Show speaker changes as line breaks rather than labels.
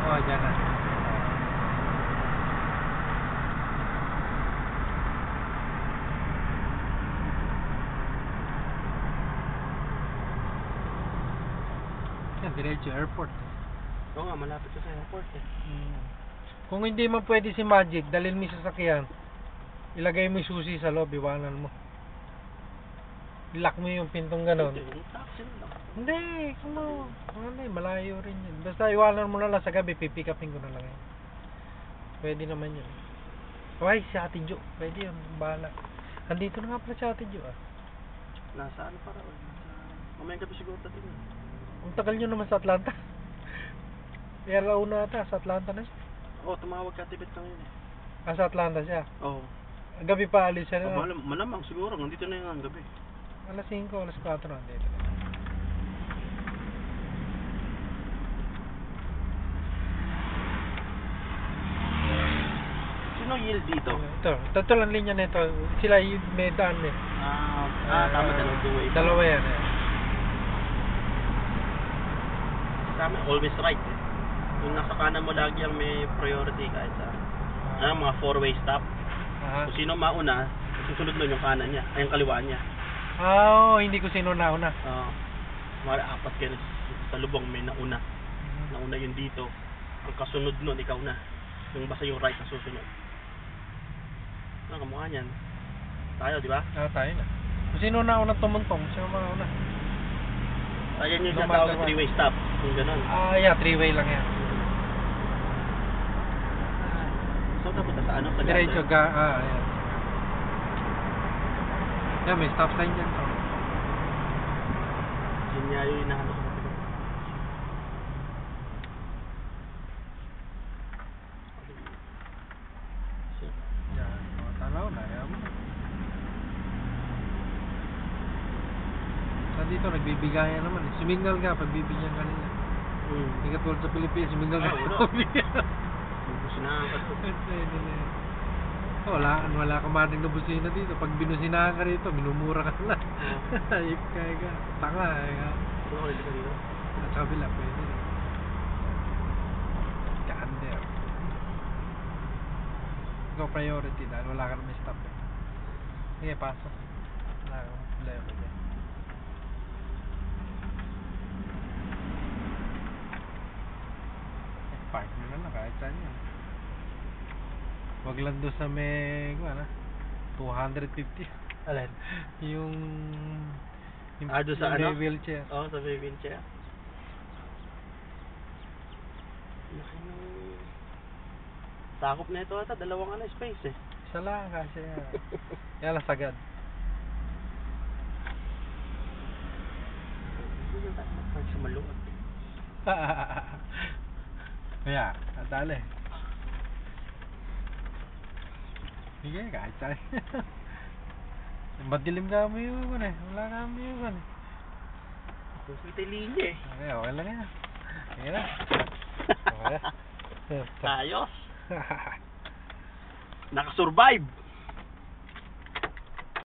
Oh, dyan na. Yan, diretso airport.
Oo nga, malapit ka sa airport eh.
Kung hindi man pwede si Magic, dalhin mo yung sasakyan. Ilagay mo yung susi sa loob, iwanan mo. Lock mo yung pintong ganon.
Yung taxi na lang.
Hindi, malayo rin yun. Basta iwanan mo na lang sa gabi, pipick upin ko na lang yun. Pwede naman yun. Okay, si Ate Jo. Pwede yun, bahala. Andito na nga pala si Ate Jo ah.
Nasa ano para? Mamayang gabi siguro tatin.
Ang tagal nyo naman sa Atlanta. Kaya launa ata, sa Atlanta na siya.
Oo, tumawag ka Tibet lang yun eh.
Sa Atlanta siya.
Oo.
Gabi pa alis siya na.
Malamang siguro, nandito na yun ang gabi.
Alas 5, alas 4 na dito.
Sino yield dito?
Ito lang linya nito. Sila yung may daan eh.
Tama, dalawang two-way.
Dalawa yan eh.
Tama, always right eh. Yung nasa kanan mo lagi ang may priority kahit sa mga four-way stop. Kung sino mauna, susunod nun yung kanan niya, ay yung kaliwa niya.
Hindi ko sino nauna.
Mga apat kayo sa lubong may nauna. Nauna yun dito. Ang kasunod nun, ikaw na. Yung basta yung right na susunod. Ano kamukha niyan? Tayo, di ba?
Tayo na. Kung sino nauna tumuntong, sino mauna?
Ayan yung sa tawag na three-way stop. Kung ganun.
Yeah, three-way lang yan.
So, napunta sa ano?
Diretso ayan. Yan, may stop sign dyan.
Yun nga yung hinahanap ko.
Yan, tanaw na. Dito, nagbibigayan naman. Sumingal ka, pagbibigyan ka nila. Hindi ka tulad sa Pilipinas, sumingal ka.
Businahan ka to.
Wala ka mating na busina dito. Pag binusinahan ka rito, minumura ka na. Ayip ka. Tanga.
Ito ka dito.
At sa kabila, pwede. Kander. Ikaw priority dahil wala ka na may stop eh. Sige, pasok. Wala ka problema dyan. Park mo na lang kahit saan yun. Wag lang doon sa may 250.
Alin?
Yung
doon sa ano?
may wheelchair.
Oo, sa may wheelchair. Sakop na ito ata, dalawang space eh.
Isa lang kasi yan lang sagad.
Parang sa maluot.
Kaya, dali. Sige, kahit saan. Madilim ka mo yun eh. Wala ka mo yun eh.
Ito yung linya eh.
Okay lang yan. Okay na. Okay na.
Ayos. Nakasurvive.